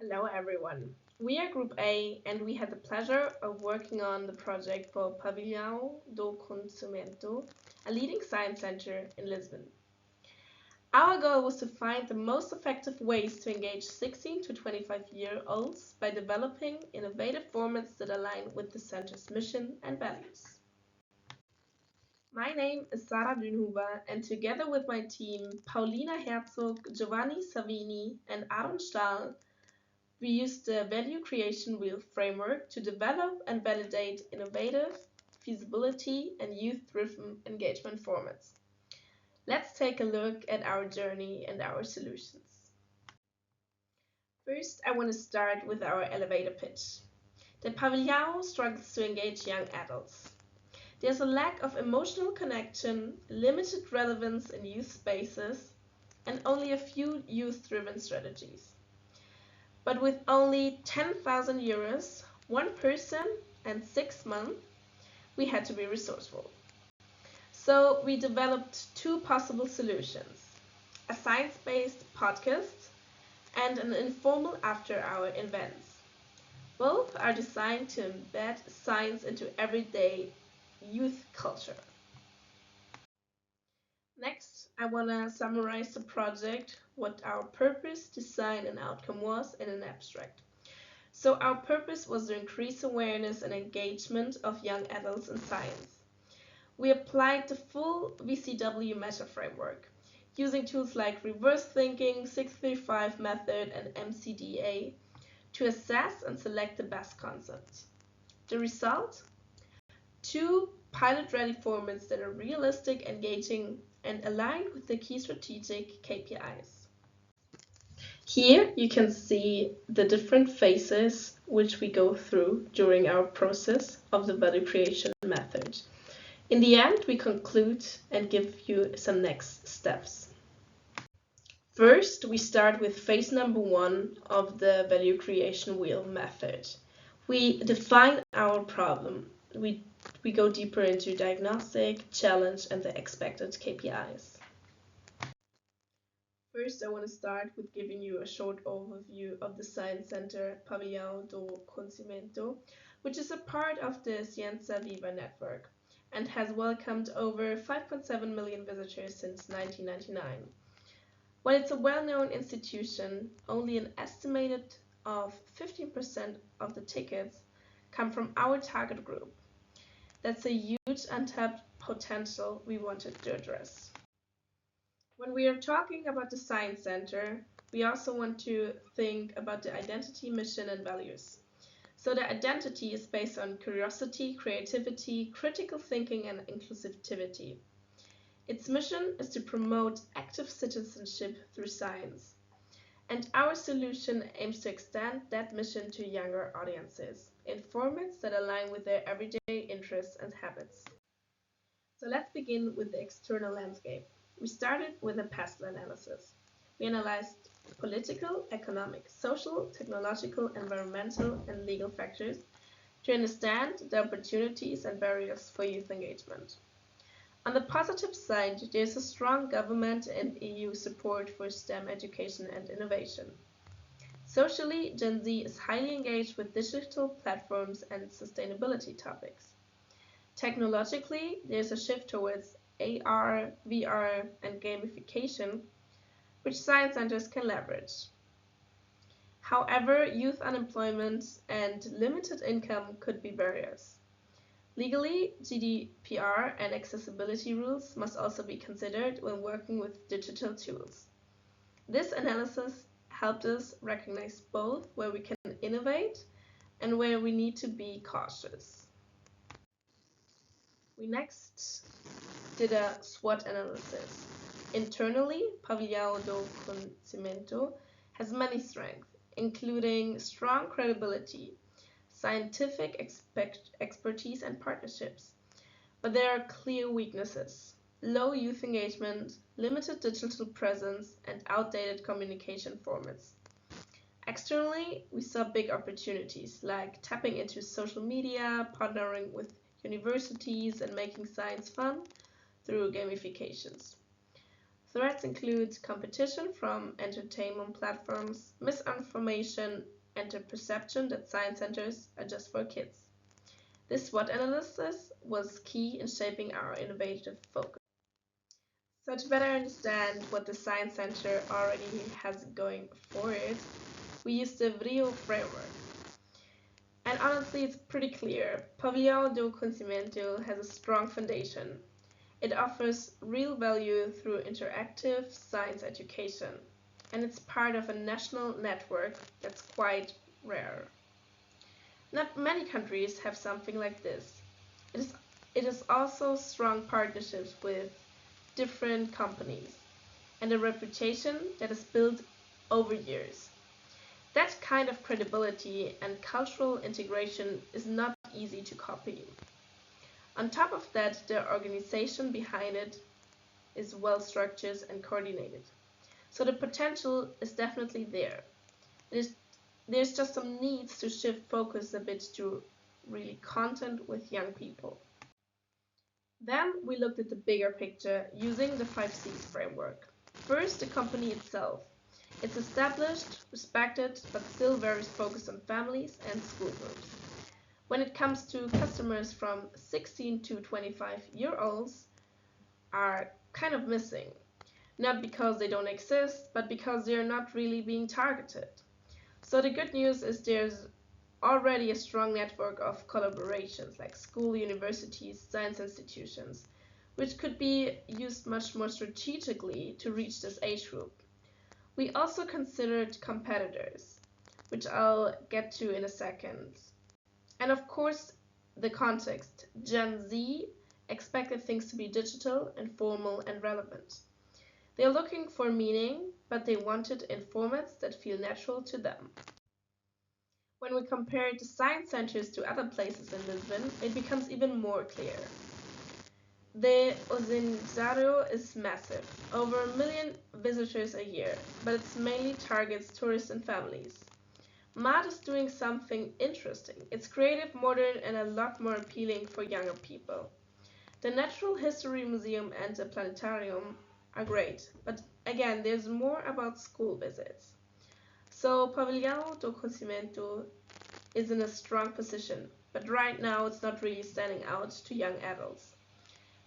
Hello everyone. We are Group A and we had the pleasure of working on the project for Pavilhão do Conhecimento, a leading science center in Lisbon. Our goal was to find the most effective ways to engage 16 to 25-year-olds by developing innovative formats that align with the center's mission and values. My name is Sarah Dünhuber, and together with my team, Paulina Herzog, Giovanni Savini, and Aaron Stahl, we used the Value Creation Wheel framework to develop and validate innovative, feasibility, and youth-driven engagement formats. Let's take a look at our journey and our solutions. First, I want to start with our elevator pitch. The Pavilhão struggles to engage young adults. There's a lack of emotional connection, limited relevance in youth spaces, and only a few youth-driven strategies. But with only 10,000 euros, one person, and 6 months, we had to be resourceful. So we developed two possible solutions: a science-based podcast and an informal after-hour events. Both are designed to embed science into everyday youth culture. Next, I want to summarize the project, what our purpose, design, and outcome was in an abstract. So our purpose was to increase awareness and engagement of young adults in science. We applied the full VCW meta framework, using tools like reverse thinking, 635 method, and MCDA to assess and select the best concepts. The result? Two pilot-ready formats that are realistic, engaging, and aligned with the key strategic KPIs. Here you can see the different phases which we go through during our process of the value creation method. In the end, we conclude and give you some next steps. First, we start with phase number 1 of the value creation wheel method. We define our problem. We go deeper into diagnostic, challenge, and the expected KPIs. First, I want to start with giving you a short overview of the Science Center Pavilhão do Conhecimento, which is a part of the Ciência Viva network and has welcomed over 5.7 million visitors since 1999. While it's a well-known institution, only an estimated of 15% of the tickets come from our target group. That's a huge untapped potential we wanted to address. When we are talking about the Science Center, we also want to think about the identity, mission, and values. So the identity is based on curiosity, creativity, critical thinking, and inclusivity. Its mission is to promote active citizenship through science. And our solution aims to extend that mission to younger audiences in formats that align with their everyday interests and habits. So let's begin with the external landscape. We started with a past analysis. We analyzed political, economic, social, technological, environmental, and legal factors to understand the opportunities and barriers for youth engagement. On the positive side, there's a strong government and EU support for STEM education and innovation. Socially, Gen Z is highly engaged with digital platforms and sustainability topics. Technologically, there's a shift towards AR, VR, and gamification, which science centers can leverage. However, youth unemployment and limited income could be barriers. Legally, GDPR and accessibility rules must also be considered when working with digital tools. This analysis helped us recognize both where we can innovate and where we need to be cautious. We next did a SWOT analysis. Internally, Pavilhão do Conhecimento has many strengths, including strong credibility, scientific expertise, and partnerships. But there are clear weaknesses: low youth engagement, limited digital presence, and outdated communication formats. Externally, we saw big opportunities like tapping into social media, partnering with universities, and making science fun through gamifications. Threats include competition from entertainment platforms, misinformation, and the perception that science centers are just for kids. This SWOT analysis was key in shaping our innovative focus. So to better understand what the Science Center already has going for it, we used the video framework. And honestly, it's pretty clear. Pavilhão do Conhecimento has a strong foundation. It offers real value through interactive science education, and it's part of a national network that's quite rare. Not many countries have something like this. It is also strong partnerships with different companies and a reputation that is built over years. That kind of credibility and cultural integration is not easy to copy. On top of that, the organization behind it is well structured and coordinated. So the potential is definitely there. There's just some needs to shift focus a bit to really content with young people. Then we looked at the bigger picture using the 5Cs framework. First, the company itself. It's established, respected, but still very focused on families and school groups. When it comes to customers from 16 to 25-year-olds are kind of missing. Not because they don't exist, but because they are not really being targeted. So the good news is there's already a strong network of collaborations like school, universities, science institutions, which could be used much more strategically to reach this age group. We also considered competitors, which I'll get to in a second. And of course, the context. Gen Z expected things to be digital, informal, and relevant. They're looking for meaning, but they want it in formats that feel natural to them. When we compare the science centers to other places in Lisbon, it becomes even more clear. The Ozinzaro is massive, over 1 million visitors a year, but it mainly targets tourists and families. MAD is doing something interesting. It's creative, modern, and a lot more appealing for younger people. The Natural History Museum and the Planetarium are great, but again, there's more about school visits. So Pavilhão do Conhecimento is in a strong position, but right now it's not really standing out to young adults.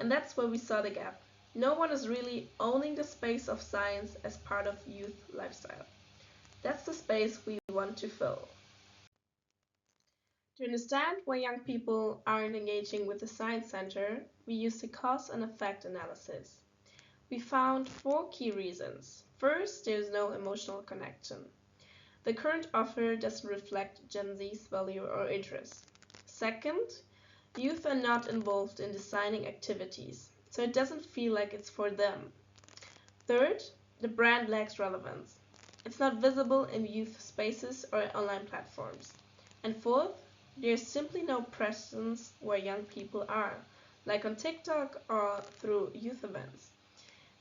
And that's where we saw the gap. No one is really owning the space of science as part of youth lifestyle. That's the space we want to fill. To understand why young people aren't engaging with the Science Center, we used a cause and effect analysis. We found 4 key reasons. First, there's no emotional connection. The current offer doesn't reflect Gen Z's value or interest. Second, youth are not involved in designing activities, so it doesn't feel like it's for them. Third, the brand lacks relevance. It's not visible in youth spaces or online platforms. And fourth, there's simply no presence where young people are, like on TikTok or through youth events.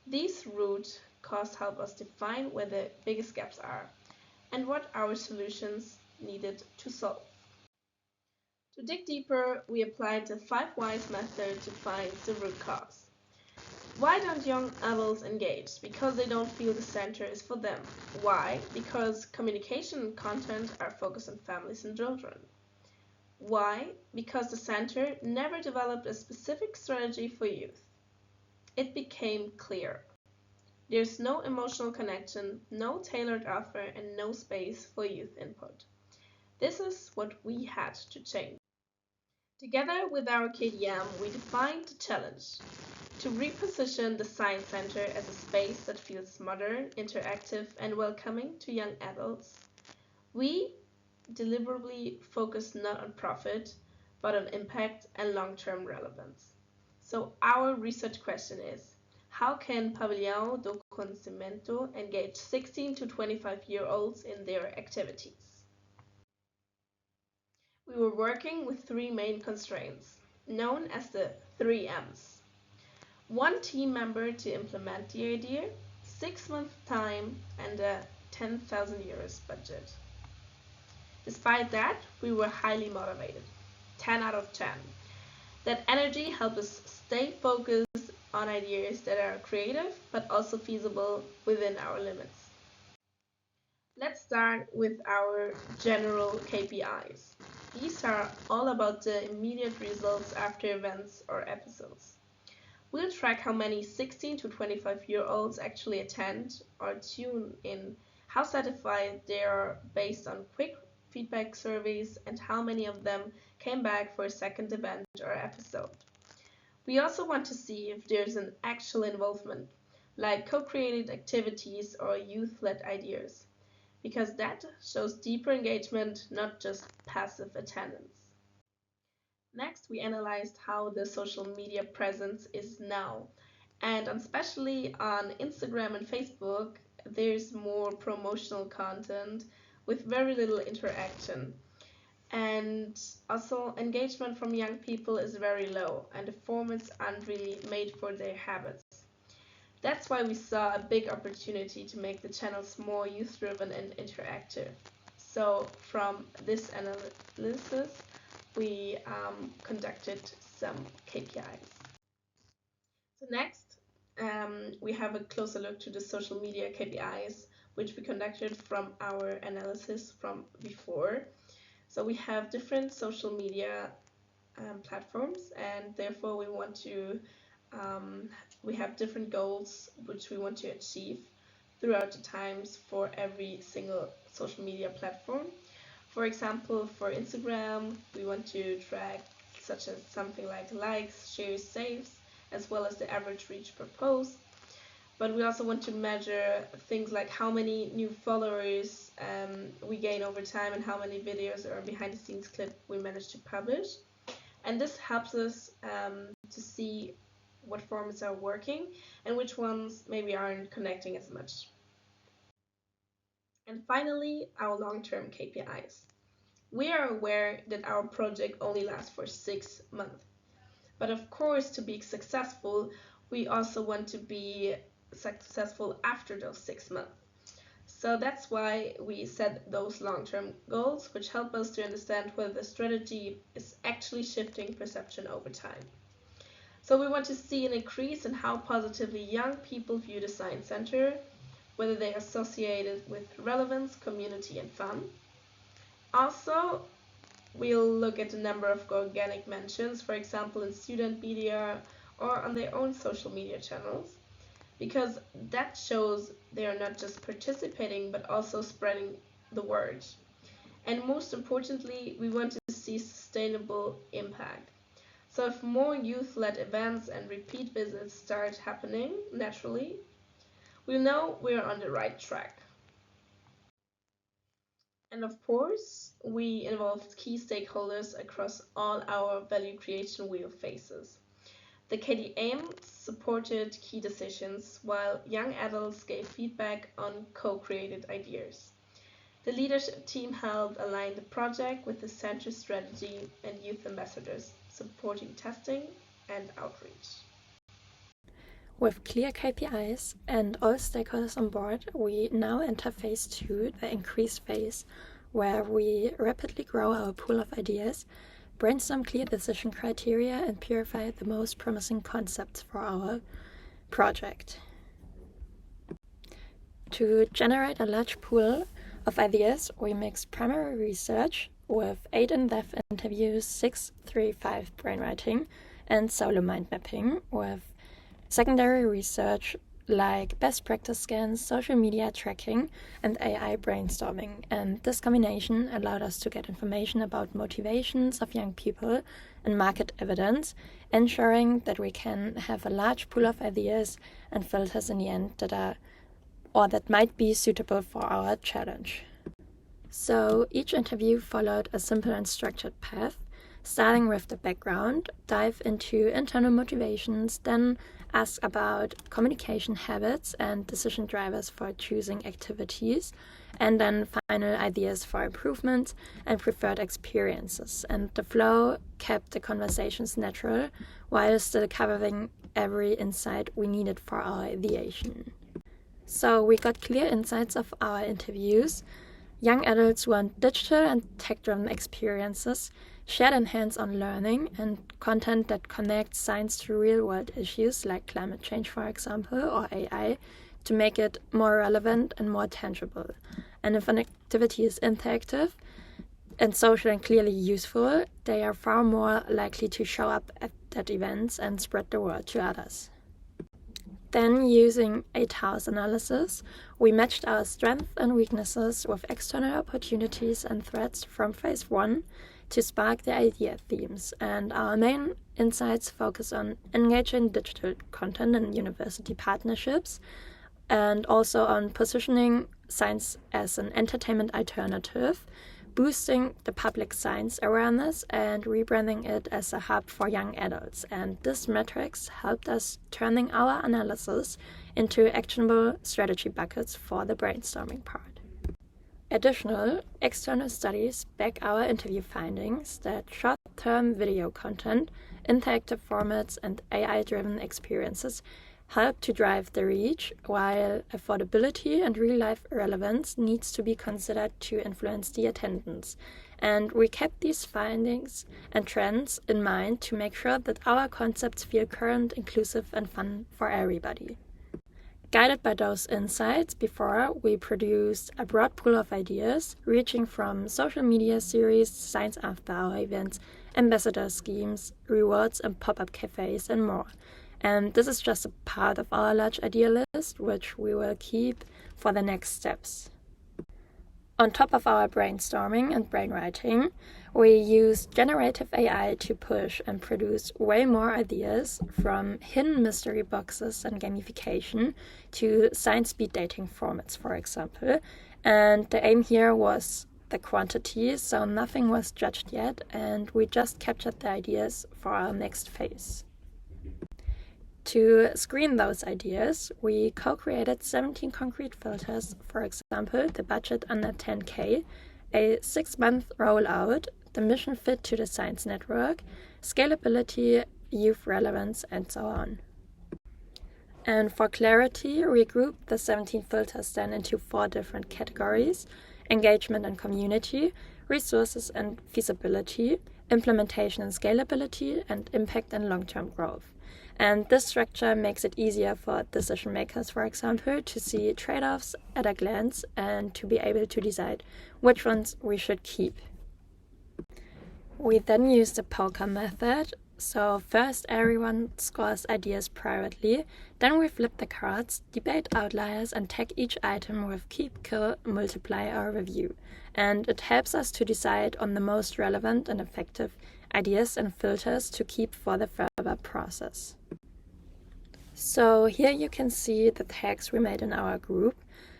These root causes help us define where the biggest gaps are and what our solutions needed to solve. To dig deeper, we applied the 5 whys method to find the root cause. Why don't young adults engage? Because they don't feel the center is for them. Why? Because communication and content are focused on families and children. Why? Because the center never developed a specific strategy for youth. It became clear. There's no emotional connection, no tailored offer, and no space for youth input. This is what we had to change. Together with our KDM, we defined the challenge to reposition the Science Center as a space that feels modern, interactive, and welcoming to young adults. We deliberately focus not on profit, but on impact and long-term relevance. So our research question is, how can Pavilhão do Conhecimento engage 16 to 25-year-olds in their activities? We were working with 3 main constraints, known as the 3 M's. 1 team member to implement the idea, 6 months time, and a 10,000 euros budget. Despite that, we were highly motivated, 10 out of 10. That energy helped us stay focused on ideas that are creative but also feasible within our limits. Let's start with our general KPIs. These are all about the immediate results after events or episodes. We'll track how many 16 to 25-year-olds actually attend or tune in, how satisfied they are based on quick feedback surveys, and how many of them came back for a second event or episode. We also want to see if there's an actual involvement, like co-created activities or youth-led ideas, because that shows deeper engagement, not just passive attendance. Next, we analyzed how the social media presence is now. And especially on Instagram and Facebook, there's more promotional content with very little interaction. And also, engagement from young people is very low, and the formats aren't really made for their habits. That's why we saw a big opportunity to make the channels more youth-driven and interactive. So, from this analysis, we conducted some KPIs. So next, we have a closer look to the social media KPIs, which we conducted from our analysis from before. So we have different social media platforms, and therefore we have different goals which we want to achieve throughout the times for every single social media platform. For example, for Instagram, we want to track such as something like likes, shares, saves, as well as the average reach per post. But we also want to measure things like how many new followers we gain over time and how many videos or behind the scenes clip we manage to publish. And this helps us to see what formats are working and which ones maybe aren't connecting as much. And finally, our long-term KPIs. We are aware that our project only lasts for 6 months. But of course, to be successful, we also want to be successful after those 6 months. So that's why we set those long-term goals, which help us to understand whether the strategy is actually shifting perception over time. So we want to see an increase in how positively young people view the Science Center, whether they associate it with relevance, community, and fun. Also, we'll look at the number of organic mentions, for example, in student media or on their own social media channels, because that shows they are not just participating but also spreading the word. And most importantly, we want to see sustainable impact. So if more youth-led events and repeat visits start happening naturally, we'll know we're on the right track. And of course, we involved key stakeholders across all our value creation wheel phases. The KDM supported key decisions, while young adults gave feedback on co-created ideas. The leadership team helped align the project with the center strategy and youth ambassadors, supporting testing and outreach. With clear KPIs and all stakeholders on board, we now enter phase 2, the increase phase, where we rapidly grow our pool of ideas, brainstorm clear decision criteria, and purify the most promising concepts for our project. To generate a large pool of ideas, we mix primary research with 8 in-depth interviews, 6 3-5 brainwriting, and solo mind mapping with secondary research like best practice scans, social media tracking, and AI brainstorming. And this combination allowed us to get information about motivations of young people and market evidence, ensuring that we can have a large pool of ideas and filters in the end that might be suitable for our challenge. So each interview followed a simple and structured path, starting with the background, dive into internal motivations, then ask about communication habits and decision drivers for choosing activities, and then final ideas for improvements and preferred experiences. And the flow kept the conversations natural while still covering every insight we needed for our ideation. So we got clear insights of our interviews. young adults want digital and tech-driven experiences, shared and hands-on learning, and content that connects science to real-world issues like climate change, for example, or AI, to make it more relevant and more tangible. And if an activity is interactive and social and clearly useful, they are far more likely to show up at events and spread the word to others. Then, using a Taos analysis, we matched our strengths and weaknesses with external opportunities and threats from phase 1 to spark the idea themes. And our main insights focus on engaging digital content and university partnerships, and also on positioning science as an entertainment alternative, boosting the public science awareness, and rebranding it as a hub for young adults. And these metrics helped us turning our analysis into actionable strategy buckets for the brainstorming part. Additional external studies back our interview findings that short-term video content, interactive formats, and AI-driven experiences help to drive the reach, while affordability and real-life relevance needs to be considered to influence the attendance. And we kept these findings and trends in mind to make sure that our concepts feel current, inclusive, and fun for everybody. Guided by those insights, before we produced a broad pool of ideas, reaching from social media series, science after hour events, ambassador schemes, rewards, and pop-up cafes, and more. And this is just a part of our large idea list, which we will keep for the next steps. On top of our brainstorming and brainwriting, we use generative AI to push and produce way more ideas, from hidden mystery boxes and gamification to science speed dating formats, for example. And the aim here was the quantity, so nothing was judged yet, and we just captured the ideas for our next phase. To screen those ideas, we co-created 17 concrete filters, for example, the budget under 10K, a 6-month rollout, the mission fit to the science network, scalability, youth relevance, and so on. And for clarity, we grouped the 17 filters then into 4 different categories: engagement and community, resources and feasibility, implementation and scalability, and impact and long-term growth. And this structure makes it easier for decision makers, for example, to see trade-offs at a glance and to be able to decide which ones we should keep. We then use the poker method. So first everyone scores ideas privately, then we flip the cards, debate outliers, and tag each item with keep, kill, multiply, or review. And it helps us to decide on the most relevant and effective ideas and filters to keep for the further process. So here you can see the tags we made in our group.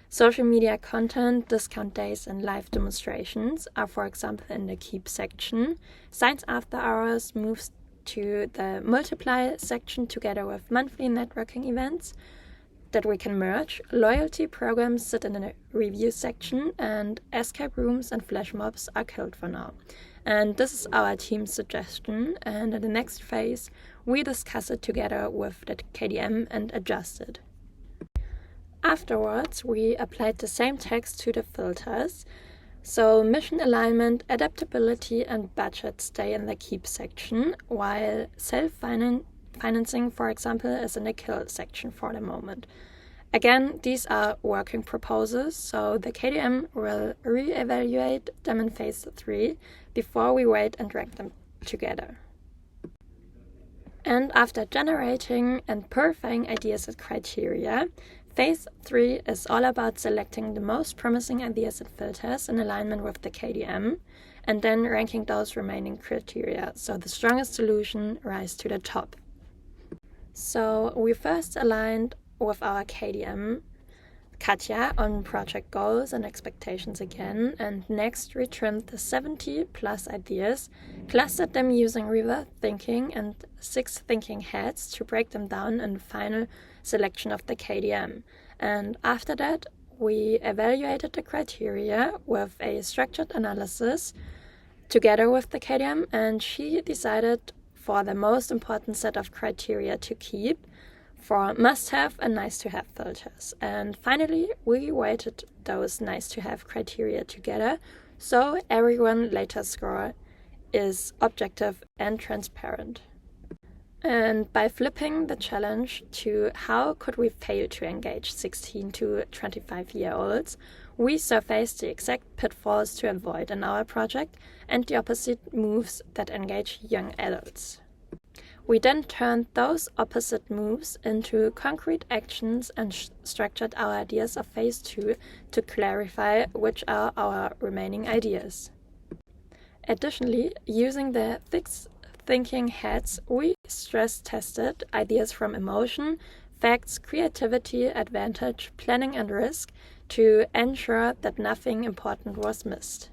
Social media content, discount days, and live demonstrations are, for example, in the keep section. Science after hours moves to the multiply section together with monthly networking events that we can merge. Loyalty programs sit in the review section, and escape rooms and flash mobs are killed for now. And this is our team's suggestion, and in the next phase we discuss it together with the KDM and adjust it. Afterwards, we applied the same text to the filters. So mission alignment, adaptability, and budget stay in the keep section, while self-financing, for example, is in the kill section for the moment. Again, these are working proposals, so the KDM will re-evaluate them in phase 3 before we wait and rank them together. And after generating and purifying ideas and criteria, phase 3 is all about selecting the most promising ideas and filters in alignment with the KDM, and then ranking those remaining criteria, so the strongest solution rise to the top. So we first aligned with our KDM, Katja, on project goals and expectations again, and next we trimmed the 70 plus ideas, clustered them using reverse thinking and 6 thinking heads to break them down in the final selection of the KDM. And after that, we evaluated the criteria with a structured analysis together with the KDM, and she decided for the most important set of criteria to keep, for must-have and nice-to-have filters. And finally, we weighted those nice-to-have criteria together, so everyone's later score is objective and transparent. And by flipping the challenge to how could we fail to engage 16 to 25-year-olds, we surfaced the exact pitfalls to avoid in our project and the opposite moves that engage young adults. We then turned those opposite moves into concrete actions and structured our ideas of phase 2 to clarify which are our remaining ideas. Additionally, using the fixed thinking heads, we stress tested ideas from emotion, facts, creativity, advantage, planning and risk to ensure that nothing important was missed.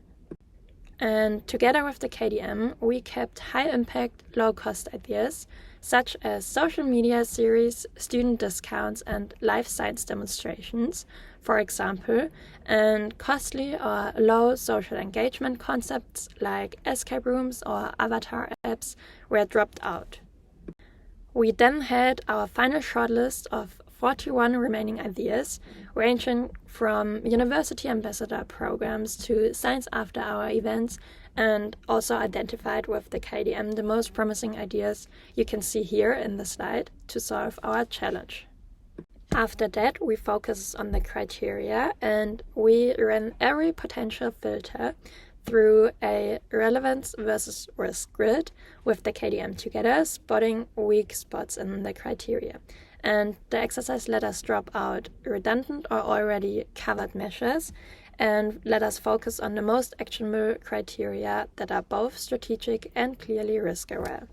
And together with the KDM, we kept high-impact, low-cost ideas, such as social media series, student discounts, and life science demonstrations, for example, and costly or low social engagement concepts like escape rooms or avatar apps were dropped out. We then had our final shortlist of 41 remaining ideas, ranging from university ambassador programs to science after hour events, and also identified with the KDM the most promising ideas you can see here in the slide to solve our challenge. After that, we focused on the criteria and we ran every potential filter through a relevance versus risk grid with the KDM together, spotting weak spots in the criteria. And the exercise let us drop out redundant or already covered measures and let us focus on the most actionable criteria that are both strategic and clearly risk-aware.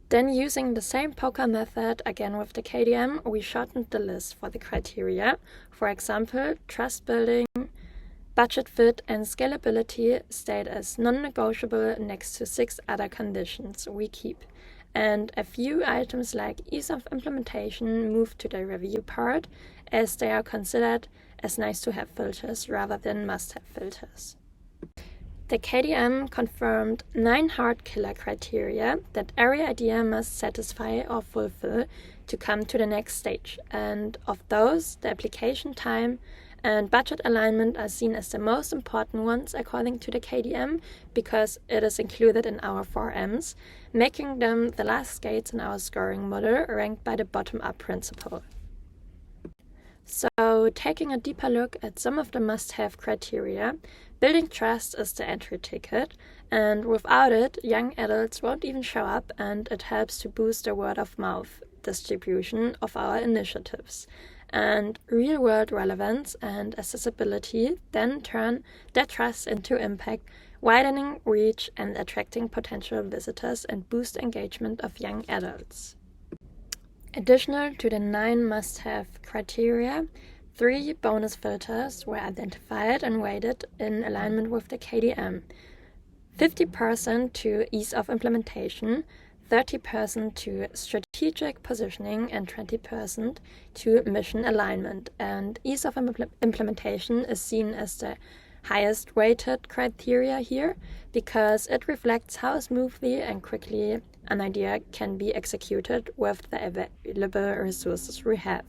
Then, using the same poker method again with the KDM, we shortened the list for the criteria. For example, trust building, budget fit, and scalability stayed as non-negotiable next to 6 other conditions we keep. And a few items like ease of implementation moved to the review part, as they are considered as nice-to-have filters rather than must-have filters. The KDM confirmed 9 hard killer criteria that every idea must satisfy or fulfill to come to the next stage, and of those, the application time and budget alignment are seen as the most important ones according to the KDM because it is included in our 4Ms, making them the last gates in our scoring model ranked by the bottom-up principle. So, taking a deeper look at some of the must-have criteria, building trust is the entry ticket, and without it, young adults won't even show up, and it helps to boost the word-of-mouth distribution of our initiatives. And real-world relevance and accessibility then turn that trust into impact, widening reach and attracting potential visitors and boost engagement of young adults. Additional to the 9 must-have criteria, 3 bonus filters were identified and weighted in alignment with the KDM. 50% to ease of implementation, 30% to strategic positioning, and 20% to mission alignment. And ease of implementation is seen as the highest weighted criteria here because it reflects how smoothly and quickly an idea can be executed with the available resources we have.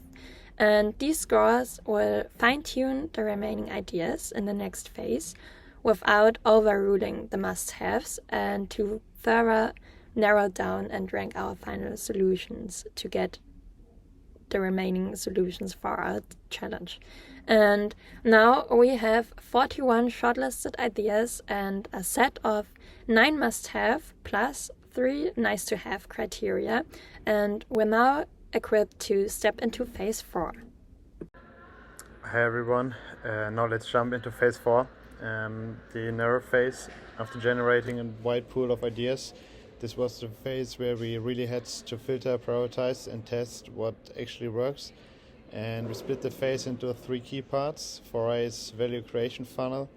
And these scores will fine-tune the remaining ideas in the next phase without overruling the must-haves and to further narrow down and rank our final solutions to get the remaining solutions for our challenge. And now we have 41 shortlisted ideas and a set of 9 must-have plus 3 nice-to-have criteria, and we're now equipped to step into phase 4. Hi everyone, now let's jump into phase 4, the narrow phase. After generating a wide pool of ideas, this was the phase where we really had to filter, prioritize and test what actually works. And we split the phase into 3 key parts. For A is value creation funnel,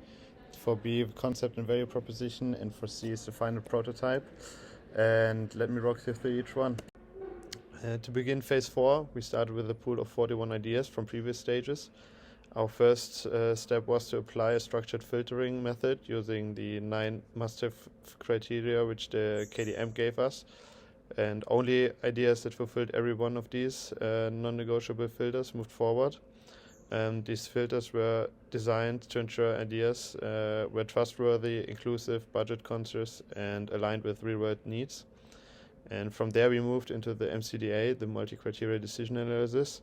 for B concept and value proposition, and for C is the final prototype. And let me walk you through each one. To begin phase 4, we started with a pool of 41 ideas from previous stages. Our first step was to apply a structured filtering method using the 9 must-have criteria which the KDM gave us. And only ideas that fulfilled every one of these non-negotiable filters moved forward. These filters were designed to ensure ideas were trustworthy, inclusive, budget-conscious, and aligned with real-world needs. And from there we moved into the MCDA, the multi-criteria decision analysis,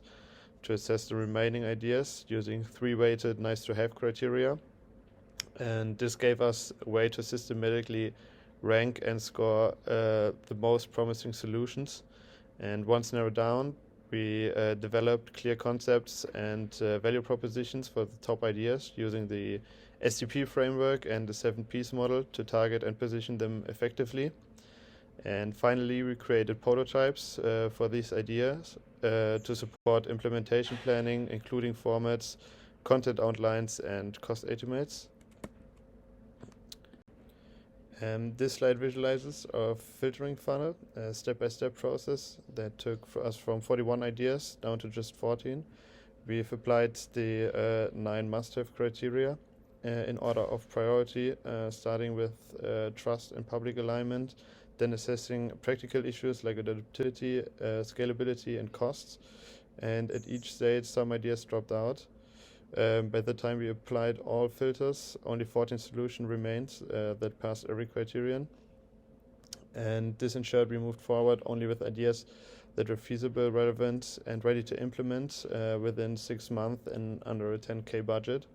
to assess the remaining ideas using 3-weighted nice-to-have criteria. And this gave us a way to systematically rank and score the most promising solutions. And once narrowed down, we developed clear concepts and value propositions for the top ideas using the SDP framework and the 7Ps model to target and position them effectively. And finally, we created prototypes for these ideas to support implementation planning, including formats, content outlines, and cost estimates. This slide visualizes our filtering funnel, a step-by-step process that took us from 41 ideas down to just 14. We've applied the 9 must-have criteria in order of priority, starting with trust and public alignment, then assessing practical issues like adaptability, scalability, and costs. And at each stage, some ideas dropped out. By the time we applied all filters, only 14 solutions remained that passed every criterion. And this ensured we moved forward only with ideas that were feasible, relevant, and ready to implement within 6 months and under a 10K budget.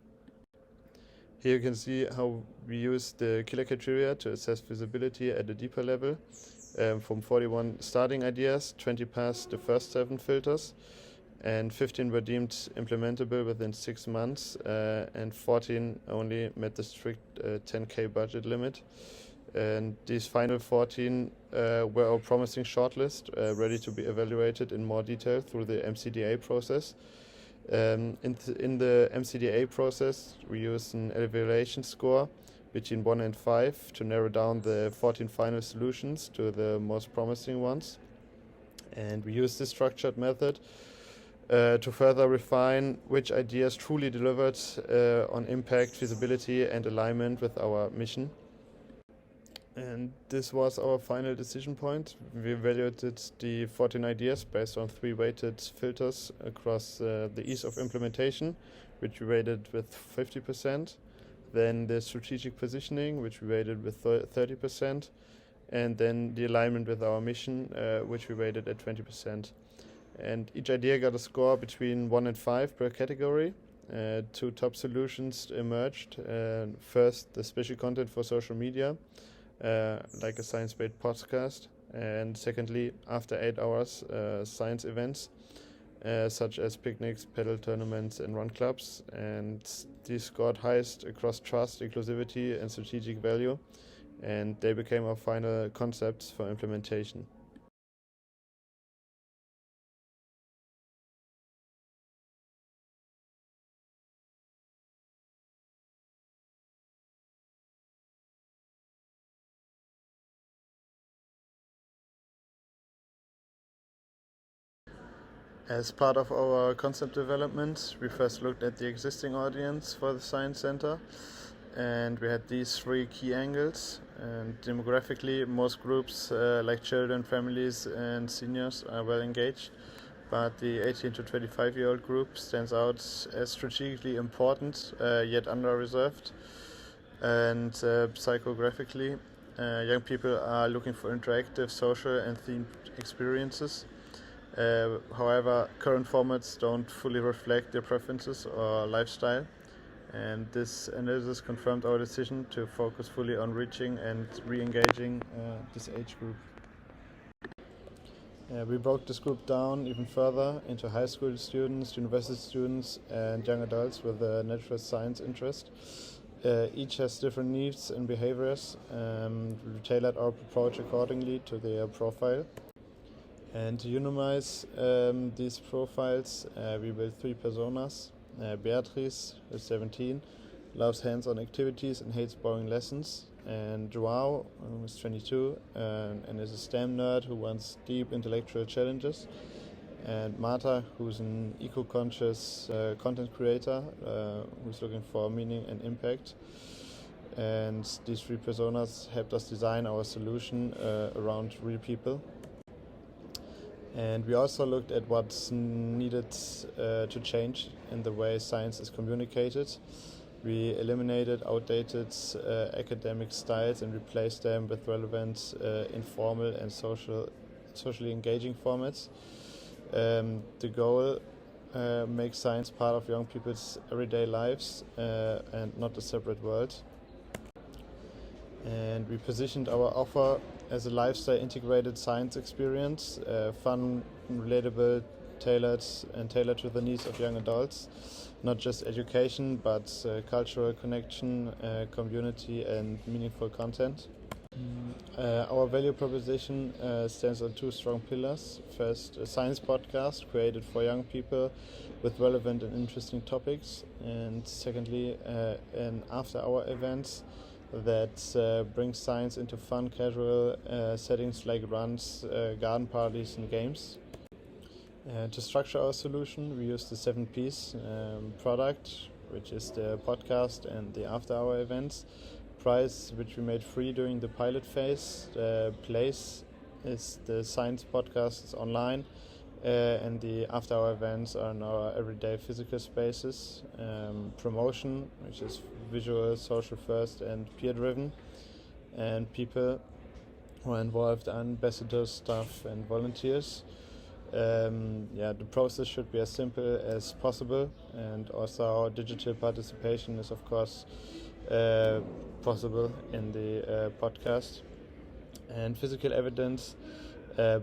Here you can see how we use the killer criteria to assess feasibility at a deeper level. From 41 starting ideas, 20 passed the first 7 filters, and 15 were deemed implementable within 6 months, and 14 only met the strict 10K budget limit. And these final 14 were our promising shortlist, ready to be evaluated in more detail through the MCDA process. In the MCDA process, we use an evaluation score between 1 and 5 to narrow down the 14 final solutions to the most promising ones. And we use this structured method to further refine which ideas truly delivered on impact, feasibility, and alignment with our mission. And this was our final decision point. We evaluated the 14 ideas based on 3 weighted filters across the ease of implementation, which we rated with 50%, then the strategic positioning, which we rated with 30%, and then the alignment with our mission, which we rated at 20%. And each idea got a score between 1 and 5 per category. 2 top solutions emerged. First, the special content for social media, like a science-based podcast, and secondly, after 8 hours, science events, such as picnics, paddle tournaments, and run clubs. And these scored highest across trust, inclusivity, and strategic value, and they became our final concepts for implementation. As part of our concept development, we first looked at the existing audience for the Science Center, and we had these 3 key angles. And demographically, most groups like children, families, and seniors are well engaged, but the 18 to 25-year-old group stands out as strategically important, yet under-reserved. And psychographically, young people are looking for interactive, social, and themed experiences. However, current formats don't fully reflect their preferences or lifestyle, and this analysis confirmed our decision to focus fully on reaching and re-engaging this age group. We broke this group down even further into high school students, university students, and young adults with a natural science interest. Each has different needs and behaviors, and we tailored our approach accordingly to their profile. And to unionize these profiles, we built 3 personas. Beatrice, who's 17, loves hands-on activities and hates boring lessons. And Joao, who's 22, and is a STEM nerd who wants deep intellectual challenges. And Marta, who's an eco-conscious content creator who's looking for meaning and impact. And these 3 personas helped us design our solution around real people. And we also looked at what's needed to change in the way science is communicated. We eliminated outdated academic styles and replaced them with relevant, informal and socially engaging formats. The goal make science part of young people's everyday lives and not a separate world. And we positioned our offer as a lifestyle integrated science experience, fun, relatable, tailored to the needs of young adults. Not just education, but cultural connection, community and meaningful content. Our value proposition stands on two strong pillars. First, a science podcast created for young people with relevant and interesting topics. And secondly, an after-hour events that brings science into fun, casual settings like runs, garden parties and games. To structure our solution, we use the 7 Ps product, which is the podcast and the after-hour events. Price, which we made free during the pilot phase. The place is the science podcasts online, and the after-hour events are in our everyday physical spaces. Promotion, which is visual, social first, and peer-driven. And people who are involved are ambassadors, staff, and volunteers. The process should be as simple as possible, and also our digital participation is, of course, possible in the podcast. And physical evidence,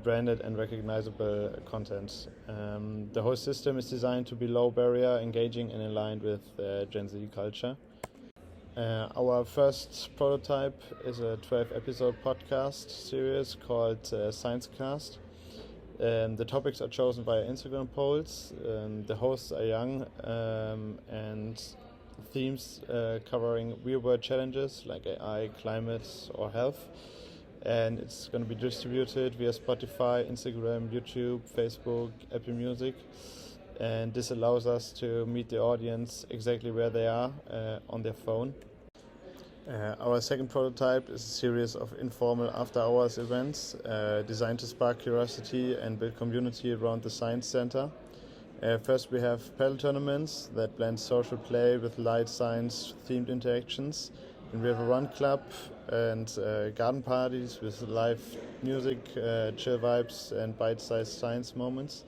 branded and recognizable content. The whole system is designed to be low barrier, engaging and aligned with Gen Z culture. Our first prototype is a 12-episode podcast series called Sciencecast. The topics are chosen via Instagram polls. The hosts are young and themes covering real-world challenges like AI, climate or health. And it's going to be distributed via Spotify, Instagram, YouTube, Facebook, Apple Music. And this allows us to meet the audience exactly where they are on their phone. Our second prototype is a series of informal after-hours events designed to spark curiosity and build community around the Science Center. First, we have paddle tournaments that blend social play with light science-themed interactions. And we have a run club and garden parties with live music, chill vibes, and bite-sized science moments.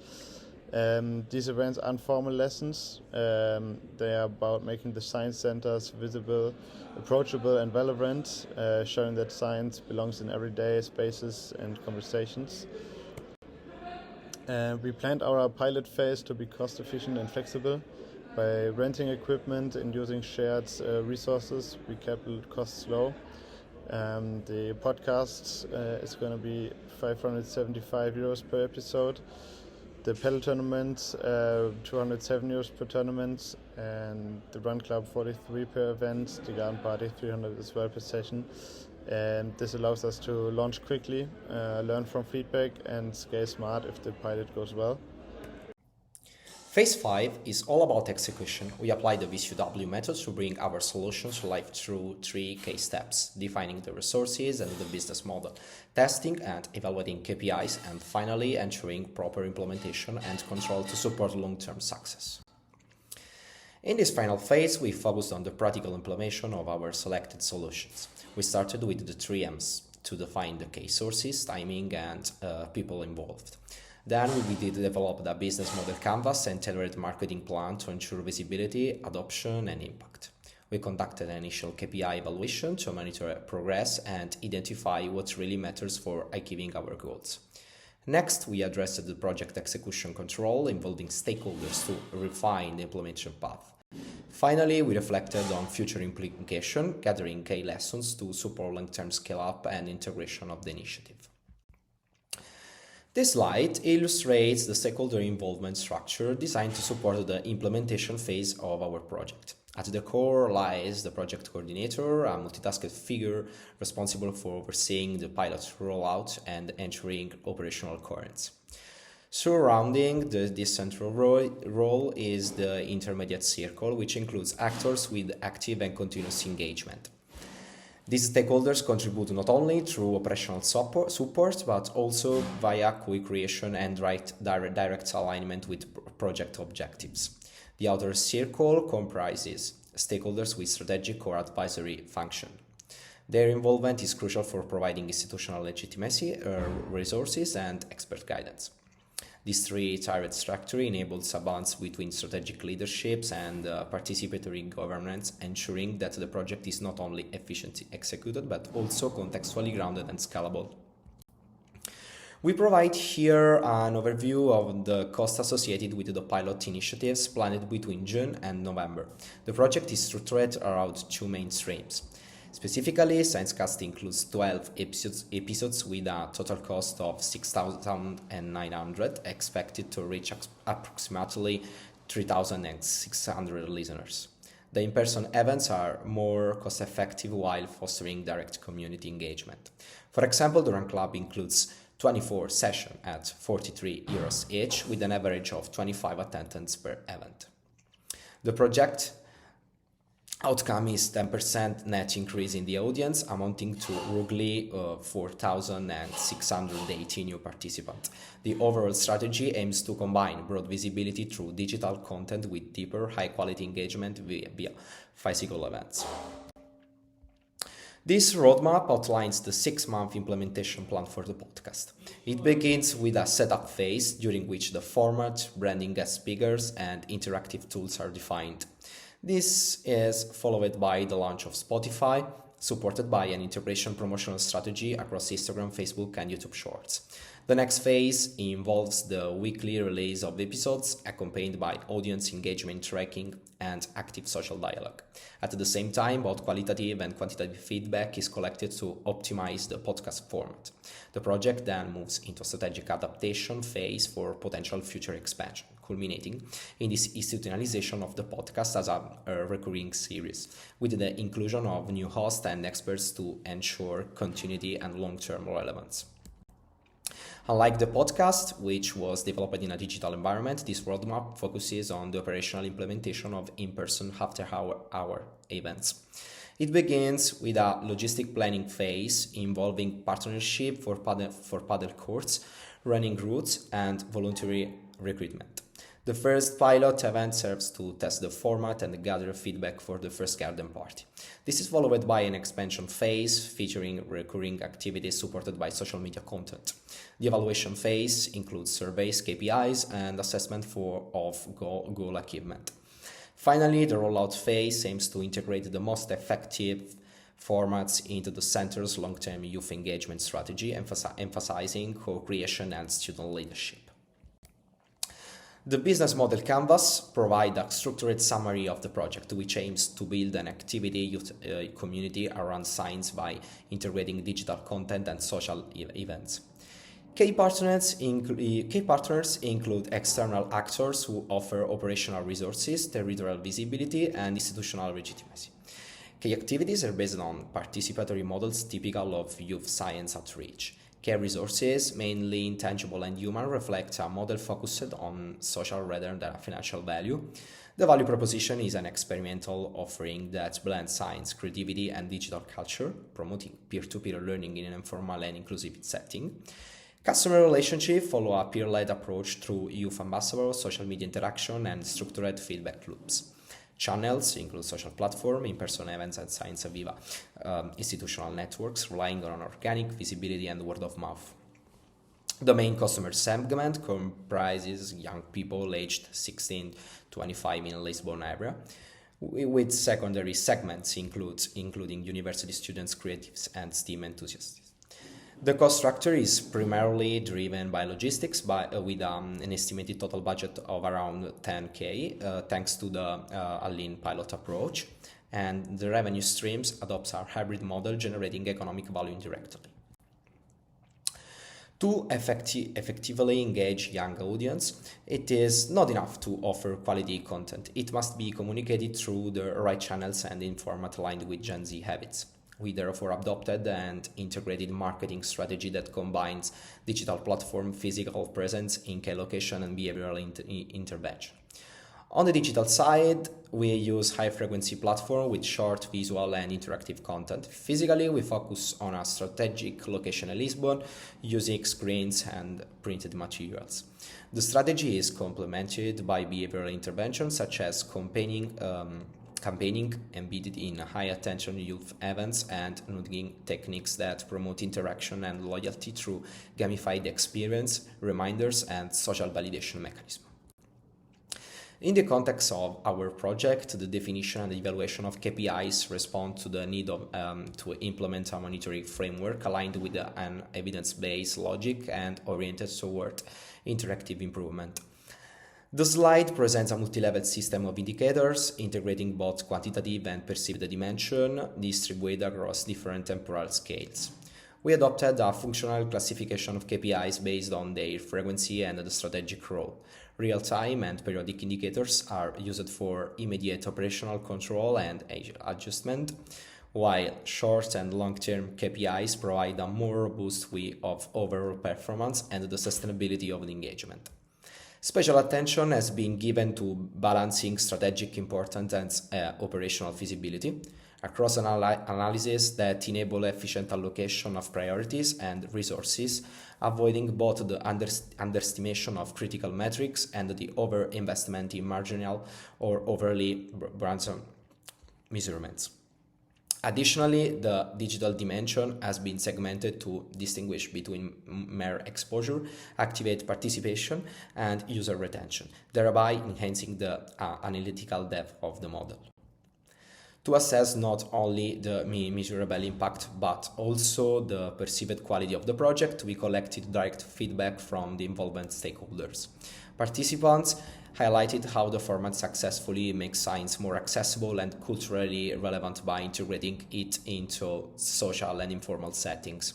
These events aren't formal lessons. They are about making the science centers visible, approachable, and relevant, showing that science belongs in everyday spaces and conversations. We planned our pilot phase to be cost-efficient and flexible. By renting equipment and using shared resources, we kept costs low. The podcast is going to be 575 euros per episode. The paddle tournament, 207 euros per tournament, and the run club 43 per event, the garden party 300 as well per session. And this allows us to launch quickly, learn from feedback, and scale smart if the pilot goes well. Phase 5 is all about execution. We apply the VCW method to bring our solutions to life through 3 case steps: defining the resources and the business model, testing and evaluating KPIs, and finally ensuring proper implementation and control to support long-term success. In this final phase, we focused on the practical implementation of our selected solutions. We started with the 3 M's to define the case sources, timing, and people involved. Then we did develop the business model canvas and tailored marketing plan to ensure visibility, adoption, and impact. We conducted an initial KPI evaluation to monitor progress and identify what really matters for achieving our goals. Next, we addressed the project execution control, involving stakeholders to refine the implementation path. Finally, we reflected on future implication, gathering key lessons to support long-term scale-up and integration of the initiative. This slide illustrates the stakeholder involvement structure designed to support the implementation phase of our project. At the core lies the project coordinator, a multitasked figure responsible for overseeing the pilot rollout and ensuring operational coherence. Surrounding this central role is the intermediate circle, which includes actors with active and continuous engagement. These stakeholders contribute not only through operational support but also via co-creation and direct alignment with project objectives. The outer circle comprises stakeholders with strategic or advisory function. Their involvement is crucial for providing institutional legitimacy, resources, and expert guidance. This three-tiered structure enables a balance between strategic leaderships and participatory governance, ensuring that the project is not only efficiently executed but also contextually grounded and scalable. We provide here an overview of the costs associated with the pilot initiatives planned between June and November. The project is structured around two main streams. Specifically, Sciencecast includes 12 episodes with a total cost of 6,900, expected to reach approximately 3,600 listeners. The in-person events are more cost-effective while fostering direct community engagement. For example, the Run Club includes 24 sessions at €43 each, with an average of 25 attendance per event. The project outcome is 10% net increase in the audience, amounting to roughly 4,680 new participants. The overall strategy aims to combine broad visibility through digital content with deeper, high-quality engagement via physical events. This roadmap outlines the 6-month implementation plan for the podcast. It begins with a setup phase during which the format, branding guest speakers, and interactive tools are defined. This is followed by the launch of Spotify, supported by an integration promotional strategy across Instagram, Facebook, and YouTube Shorts. The next phase involves the weekly release of episodes, accompanied by audience engagement tracking and active social dialogue. At the same time, both qualitative and quantitative feedback is collected to optimize the podcast format. The project then moves into a strategic adaptation phase for potential future expansion, culminating in this institutionalization of the podcast as a recurring series, with the inclusion of new hosts and experts to ensure continuity and long-term relevance. Unlike the podcast, which was developed in a digital environment, this roadmap focuses on the operational implementation of in-person after-hour events. It begins with a logistic planning phase involving partnership for paddle courts, running routes, and voluntary recruitment. The first pilot event serves to test the format and gather feedback for the first garden party. This is followed by an expansion phase featuring recurring activities supported by social media content. The evaluation phase includes surveys, KPIs, and assessment of goal achievement. Finally, the rollout phase aims to integrate the most effective formats into the center's long-term youth engagement strategy, emphasizing co-creation and student leadership. The business model canvas provides a structured summary of the project, which aims to build an activity youth community around science by integrating digital content and social events. Key partners include external actors who offer operational resources, territorial visibility, and institutional legitimacy. Key activities are based on participatory models typical of youth science outreach. Key resources, mainly intangible and human, reflect a model focused on social rather than financial value. The value proposition is an experimental offering that blends science, creativity, and digital culture, promoting peer-to-peer learning in an informal and inclusive setting. Customer relationships follow a peer-led approach through youth ambassadors, social media interaction, and structured feedback loops. Channels include social platforms, in-person events, and Science Viva institutional networks, relying on organic visibility and word of mouth. The main customer segment comprises young people aged 16 to 25 in the Lisbon area, with secondary segments including university students, creatives, and STEAM enthusiasts. The cost structure is primarily driven by logistics, with an estimated total budget of around 10K, thanks to the a lean pilot approach, and the revenue streams adopts our hybrid model, generating economic value indirectly. To effectively engage young audience, it is not enough to offer quality content. It must be communicated through the right channels and in format aligned with Gen Z habits. We therefore adopted and integrated marketing strategy that combines digital platform, physical presence, in-key location, and behavioral intervention. On the digital side, we use high-frequency platform with short visual and interactive content. Physically, we focus on a strategic location in Lisbon, using screens and printed materials. The strategy is complemented by behavioral interventions such as campaigning embedded in high-attention youth events and nudging techniques that promote interaction and loyalty through gamified experience, reminders, and social validation mechanisms. In the context of our project, the definition and evaluation of KPIs respond to the need to implement a monitoring framework aligned with an evidence-based logic and oriented toward interactive improvement. The slide presents a multi-level system of indicators integrating both quantitative and perceived dimension distributed across different temporal scales. We adopted a functional classification of KPIs based on their frequency and the strategic role. Real-time and periodic indicators are used for immediate operational control and adjustment, while short and long-term KPIs provide a more robust view of overall performance and the sustainability of the engagement. Special attention has been given to balancing strategic importance and operational feasibility across analysis that enable efficient allocation of priorities and resources, avoiding both the underestimation of critical metrics and the overinvestment in marginal or overly burdensome measurements. Additionally, the digital dimension has been segmented to distinguish between mere exposure, activate participation, and user retention, thereby enhancing the analytical depth of the model. To assess not only the measurable impact but also the perceived quality of the project, we collected direct feedback from the involved stakeholders. Participants highlighted how the format successfully makes science more accessible and culturally relevant by integrating it into social and informal settings.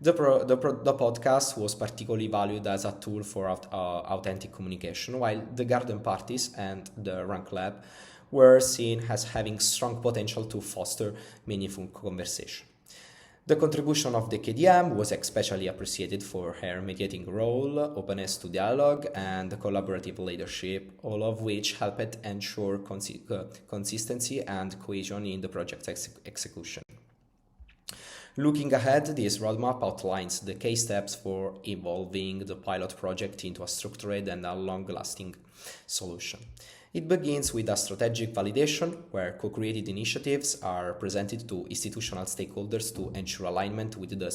The podcast was particularly valued as a tool for authentic communication, while the garden parties and the rank lab were seen as having strong potential to foster meaningful conversation. The contribution of the KDM was especially appreciated for her mediating role, openness to dialogue, and collaborative leadership, all of which helped ensure consistency and cohesion in the project execution. Looking ahead, this roadmap outlines the key steps for evolving the pilot project into a structured and a long-lasting solution. It begins with a strategic validation, where co-created initiatives are presented to institutional stakeholders to ensure alignment with the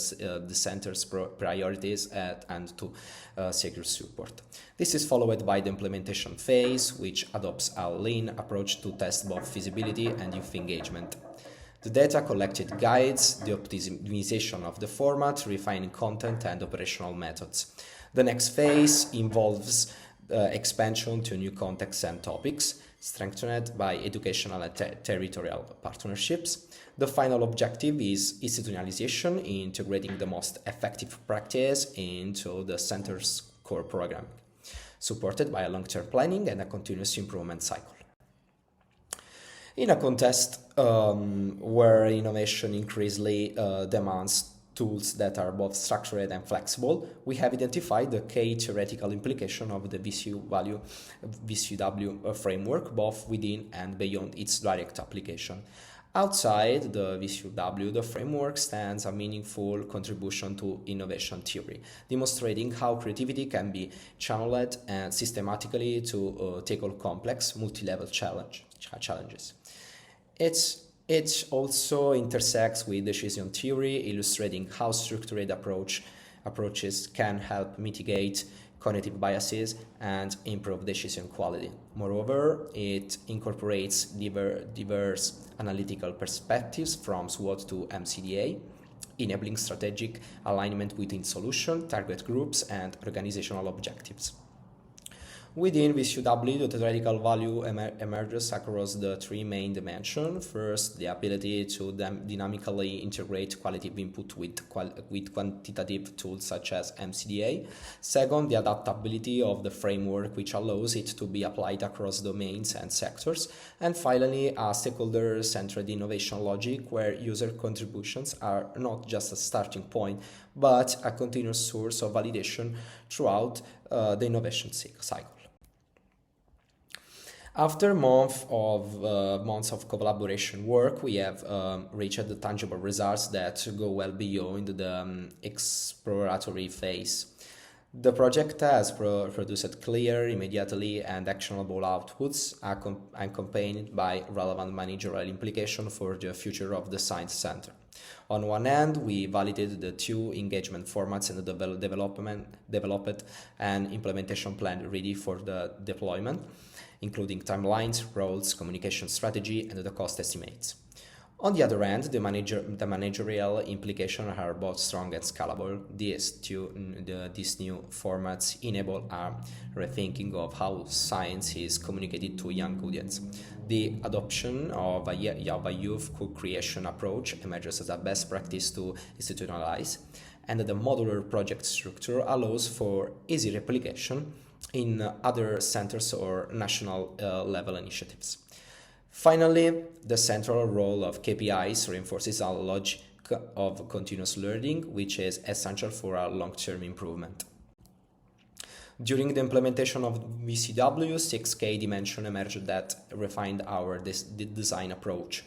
center's priorities and to secure support. This is followed by the implementation phase, which adopts a lean approach to test both feasibility and youth engagement. The data collected guides the optimization of the format, refining content and operational methods. The next phase involves expansion to new contexts and topics, strengthened by educational and territorial partnerships. The final objective is institutionalization, integrating the most effective practice into the center's core program, supported by a long-term planning and a continuous improvement cycle. In a context where innovation increasingly demands tools that are both structured and flexible, we have identified the key theoretical implication of the VCW framework, both within and beyond its direct application. Outside the VCW, the framework stands a meaningful contribution to innovation theory, demonstrating how creativity can be channeled and systematically to tackle complex, multi-level challenges. It also intersects with decision theory, illustrating how structured approaches can help mitigate cognitive biases and improve decision quality. Moreover, it incorporates diverse analytical perspectives from SWOT to MCDA, enabling strategic alignment within solution, target groups, and organizational objectives. Within VCW, the theoretical value emerges across the three main dimensions. First, the ability to dynamically integrate qualitative input with quantitative tools such as MCDA. Second, the adaptability of the framework, which allows it to be applied across domains and sectors. And finally, a stakeholder-centered innovation logic, where user contributions are not just a starting point, but a continuous source of validation throughout the innovation cycle. After months of collaboration work, we have reached the tangible results that go well beyond the exploratory phase. The project has produced clear, immediately, and actionable outputs accompanied by relevant managerial implications for the future of the Science Center. On one hand, we validated the 2 engagement formats and developed an implementation plan ready for the deployment, including timelines, roles, communication strategy, and the cost estimates. On the other hand, the managerial implications are both strong and scalable. These new formats enable a rethinking of how science is communicated to a young audience. The adoption of a youth co-creation approach emerges as a best practice to institutionalize, and the modular project structure allows for easy replication in other centers or national level initiatives. Finally, the central role of KPIs reinforces a logic of continuous learning, which is essential for a long-term improvement. During the implementation of VCW, 6K dimension emerged that refined our design approach.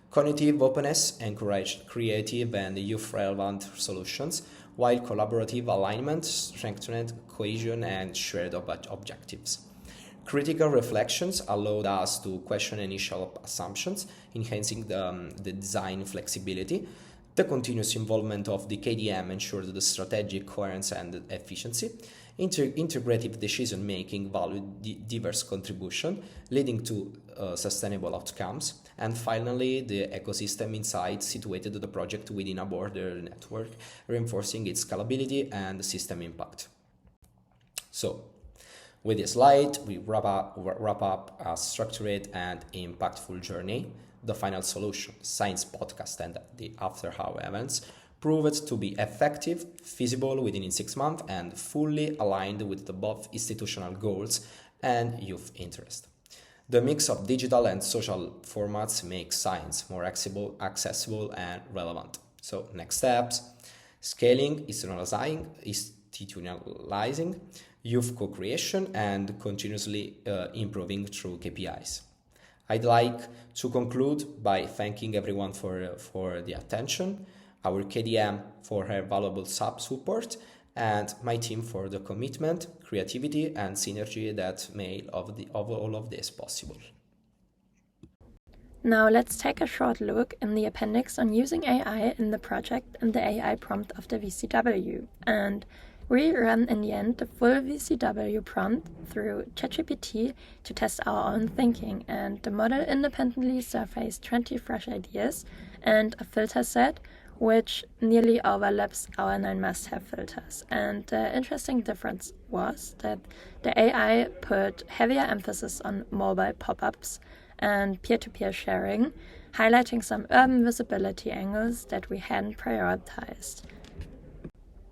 Cognitive openness encouraged creative and youth-relevant solutions, while collaborative alignment strengthened cohesion and shared objectives. Critical reflections allowed us to question initial assumptions, enhancing the design flexibility. The continuous involvement of the KDM ensured the strategic coherence and efficiency. Integrative decision-making valued diverse contribution, leading to sustainable outcomes. And finally, the ecosystem inside situated the project within a broader network, reinforcing its scalability and system impact. So, with this slide, we wrap up a structured and impactful journey. The final solution, Science Podcast and the after-hour events, proved to be effective, feasible within 6 months, and fully aligned with both institutional goals and youth interest. The mix of digital and social formats makes science more accessible and relevant. So, next steps: scaling, institutionalizing, youth co-creation, and continuously improving through KPIs. I'd like to conclude by thanking everyone for the attention, our KDM for her valuable support, and my team for the commitment, creativity, and synergy that made of all of this possible. Now let's take a short look in the appendix on using AI in the project and the AI prompt of the VCW. And we ran in the end the full VCW prompt through ChatGPT to test our own thinking, and the model independently surfaced 20 fresh ideas and a filter set which nearly overlaps our 9 must-have filters. And the interesting difference was that the AI put heavier emphasis on mobile pop-ups and peer-to-peer sharing, highlighting some urban visibility angles that we hadn't prioritized.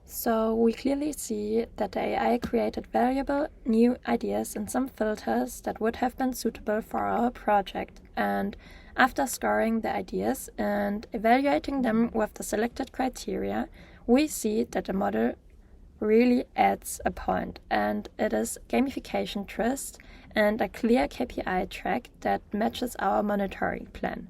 So we clearly see that the AI created valuable new ideas and some filters that would have been suitable for our project. And after scoring the ideas and evaluating them with the selected criteria, we see that the model really adds a point, and it is gamification twist and a clear KPI track that matches our monitoring plan.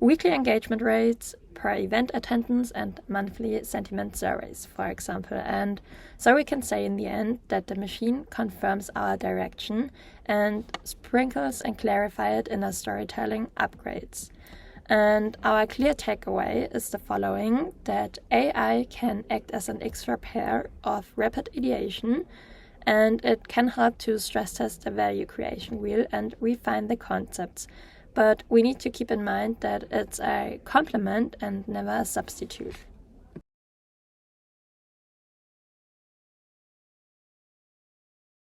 Weekly engagement rates per event attendance and monthly sentiment surveys, for example. And so we can say in the end that the machine confirms our direction and sprinkles and clarifies it in our storytelling upgrades. And our clear takeaway is the following: that AI can act as an extra pair of rapid ideation, and it can help to stress test the value creation wheel and refine the concepts. But we need to keep in mind that it's a complement and never a substitute.